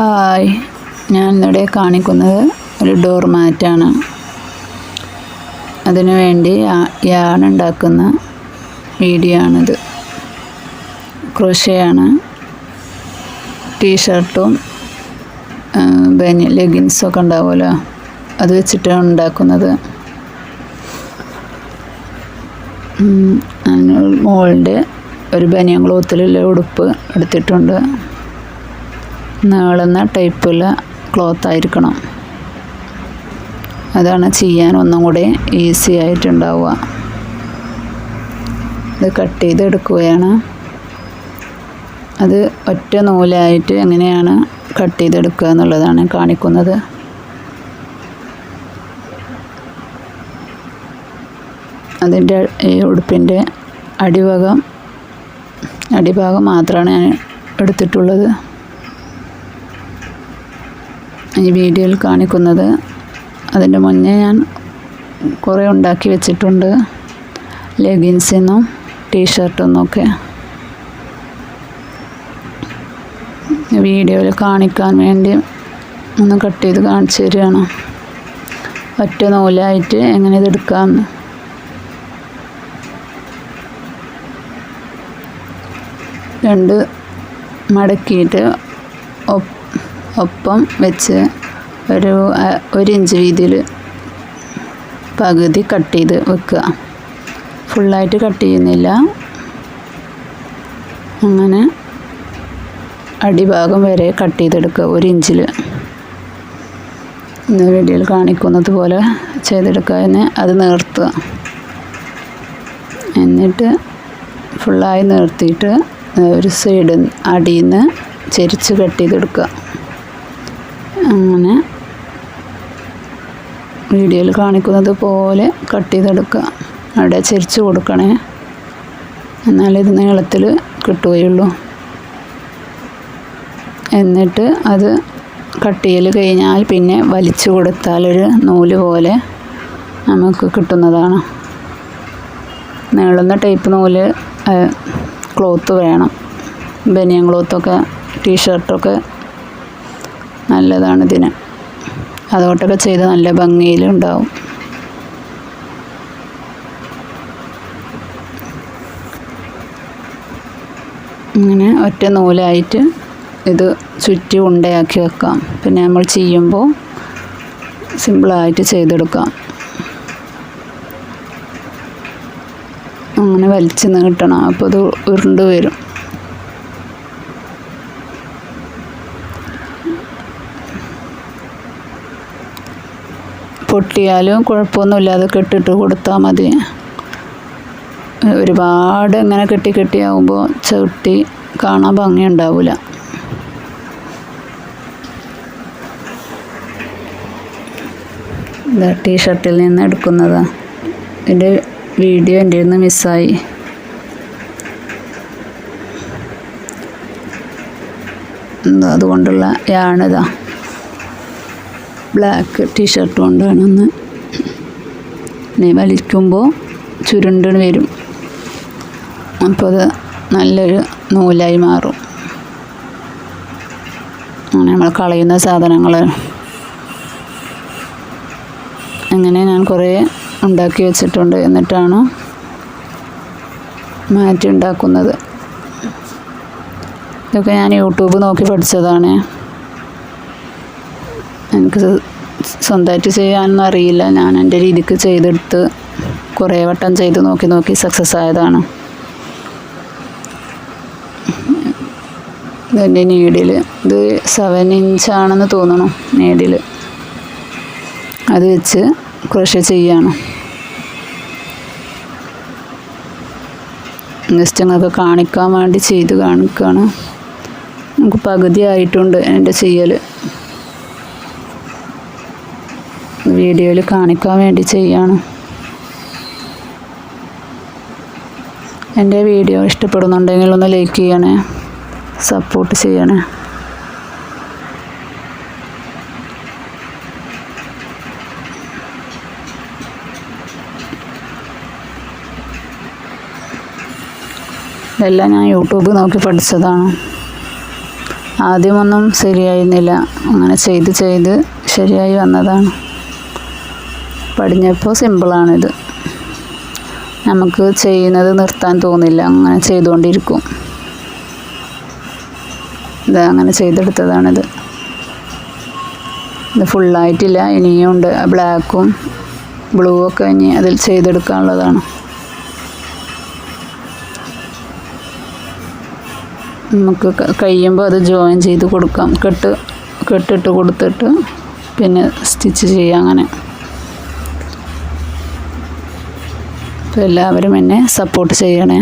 Hi, ഞാൻ ഇന്നിവിടെ കാണിക്കുന്നത് ഒരു ഡോർ മാറ്റാണ്. അതിനു വേണ്ടി യാൺ ഉണ്ടാക്കുന്ന വീഡിയോ ആണിത്. ക്രോഷയാണ്. ടീഷർട്ടും ലെഗിൻസൊക്കെ ഉണ്ടാവുമല്ലോ, അത് വെച്ചിട്ടാണ് ഉണ്ടാക്കുന്നത്. മോളിൻ്റെ ഒരു ബനിയൻ ക്ലോത്തിലുള്ള ഉടുപ്പ് എടുത്തിട്ടുണ്ട്. നീളുന്ന ടൈപ്പുള്ള ക്ലോത്ത് ആയിരിക്കണം. അതാണ് ചെയ്യാൻ ഒന്നും കൂടി ഈസി ആയിട്ടുണ്ടാവുക. ഇത് കട്ട് ചെയ്തെടുക്കുകയാണ്. അത് ഒറ്റ നൂലായിട്ട് എങ്ങനെയാണ് കട്ട് ചെയ്തെടുക്കുക എന്നുള്ളതാണ് കാണിക്കുന്നത്. അതിൻ്റെ ഈ ഉടുപ്പിൻ്റെ അടിഭാഗം മാത്രമാണ് ഞാൻ എടുത്തിട്ടുള്ളത്. ഈ വീഡിയോയിൽ കാണിക്കുന്നത് അതിൻ്റെ മുന്നേ ഞാൻ കുറേ ഉണ്ടാക്കി വെച്ചിട്ടുണ്ട്, ലെഗിൻസിന്നും ടീഷർട്ടൊന്നൊക്കെ. വീഡിയോയിൽ കാണിക്കാൻ വേണ്ടി ഒന്ന് കട്ട് ചെയ്ത് കാണിച്ചു തരികയാണ്. ഒറ്റ നൂലായിട്ട് എങ്ങനെ ഇതെടുക്കാമെന്ന്. രണ്ട് മടക്കിയിട്ട് ഒപ്പം വെച്ച് ഒരു ഇഞ്ച് വീതിയിൽ പകുതി കട്ട് ചെയ്ത് വെക്കുക. ഫുള്ളായിട്ട് കട്ട് ചെയ്യുന്നില്ല. അങ്ങനെ അടിഭാഗം വരെ കട്ട് ചെയ്തെടുക്കുക, ഒരു ഇഞ്ചിൽ. ഇന്ന് വീഡിയോയിൽ കാണിക്കുന്നത് പോലെ ചെയ്തെടുക്കുക. അത് നിർത്തുക. എന്നിട്ട് ഫുള്ളായി നിർത്തിയിട്ട് ഒരു സൈഡ് അടിയിൽ നിന്ന് ചെരിച്ച് കട്ട് ചെയ്തെടുക്കുക. അങ്ങനെ വീഡിയോയിൽ കാണിക്കുന്നത് പോലെ കട്ട് ചെയ്തെടുക്കുക. അവിടെ ചെരിച്ച് കൊടുക്കണേ, എന്നാലേ ഇത് നീളത്തിൽ കിട്ടുകയുള്ളൂ. എന്നിട്ട് അത് കട്ട് ചെയ്യൽ കഴിഞ്ഞാൽ പിന്നെ വലിച്ചു കൊടുത്താൽ ഒരു നൂല് പോലെ നമുക്ക് കിട്ടുന്നതാണ്. നീളുന്ന ടൈപ്പ് നൂല് ക്ലോത്ത് വേണം. ബനിയൻ ക്ലോത്തൊക്കെ ടീഷർട്ടൊക്കെ നല്ലതാണ് ഇതിന്. അതോട്ടൊക്കെ ചെയ്ത് നല്ല ഭംഗിയിലുണ്ടാവും. ഇങ്ങനെ ഒറ്റ നൂലായിട്ട് ഇത് ചുറ്റി ഉണ്ടയാക്കി വെക്കാം. പിന്നെ നമ്മൾ ചെയ്യുമ്പോൾ സിമ്പിളായിട്ട് ചെയ്തെടുക്കാം. അങ്ങനെ വലിച്ച് നീട്ടണം, അപ്പോൾ ഇത് ഉരുണ്ട് വരും. പൊട്ടിയാലും കുഴപ്പമൊന്നുമില്ല, അത് കെട്ടിട്ട് കൊടുത്താൽ മതി. ഒരുപാട് ഇങ്ങനെ കെട്ടിയാവുമ്പോൾ ചവിട്ടി കാണാൻ ഭംഗിയുണ്ടാവില്ല. ഇത് ടീഷർട്ടിൽ നിന്ന് എടുക്കുന്നതാണ്. ഇതിൻ്റെ വീഡിയോ എൻ്റെ നിന്ന് മിസ്സായി. അതുകൊണ്ടുള്ള യാണിതാ. ബ്ലാക്ക് ടീഷർട്ട് കൊണ്ടാണ് ഒന്ന് വലിക്കുമ്പോൾ ചുരുണ്ട് വരും. അപ്പോൾ അത് നല്ലൊരു നൂലായി മാറും. അങ്ങനെ നമ്മൾ കളയുന്ന സാധനങ്ങൾ അങ്ങനെ ഞാൻ കുറേ ഉണ്ടാക്കി വെച്ചിട്ടുണ്ട്. എന്നിട്ടാണ് മാറ്റി ഉണ്ടാക്കുന്നത്. ഇതൊക്കെ ഞാൻ യൂട്യൂബ് നോക്കി പഠിച്ചതാണ്. എനിക്ക് സ്വന്തമായിട്ട് ചെയ്യാനൊന്നും അറിയില്ല. ഞാൻ എൻ്റെ രീതിക്ക് ചെയ്തെടുത്ത് കുറേ വട്ടം ചെയ്ത് നോക്കി സക്സസ് ആയതാണ്. ഇതിൻ്റെ നീഡിൽ ഇത് 7 ഇഞ്ചാണെന്ന് തോന്നണം. നീഡിൽ അത് വെച്ച് ക്രോഷേ ചെയ്യാണ്. ജസ്റ്റ് നിങ്ങൾക്ക് കാണിക്കാൻ വേണ്ടി ചെയ്ത് കാണിക്കുകയാണ്. നമുക്ക് പകുതി ആയിട്ടുണ്ട് എൻ്റെ ചെയ്യൽ. വീഡിയോയിൽ കാണിക്കാൻ വേണ്ടി ചെയ്യാണ്. എൻ്റെ വീഡിയോ ഇഷ്ടപ്പെടുന്നുണ്ടെങ്കിൽ ഒന്ന് ലൈക്ക് ചെയ്യണേ, സപ്പോർട്ട് ചെയ്യണേ. ഇതെല്ലാം ഞാൻ യൂട്യൂബ് നോക്കി പഠിച്ചതാണ്. ആദ്യമൊന്നും ശരിയായിരുന്നില്ല. അങ്ങനെ ചെയ്ത് ശരിയായി വന്നതാണ്. പഠിഞ്ഞപ്പോൾ സിമ്പിളാണിത്. നമുക്ക് ചെയ്യുന്നത് നിർത്താൻ തോന്നില്ല, അങ്ങനെ ചെയ്തുകൊണ്ടിരിക്കും. ഇത് അങ്ങനെ ചെയ്തെടുത്തതാണിത്. ഇത് ഫുള്ളായിട്ടില്ല, ഇനിയും ഉണ്ട്. ബ്ലാക്കും ബ്ലൂ ഒക്കെ ഇനി അതിൽ ചെയ്തെടുക്കാനുള്ളതാണ്. നമുക്ക് കഴിയുമ്പോൾ അത് ജോയിൻ ചെയ്ത് കൊടുക്കാം. കെട്ടിട്ട് കൊടുത്തിട്ട് പിന്നെ സ്റ്റിച്ച് ചെയ്യാം. അങ്ങനെ അപ്പോൾ എല്ലാവരും എന്നെ സപ്പോർട്ട് ചെയ്യണേ.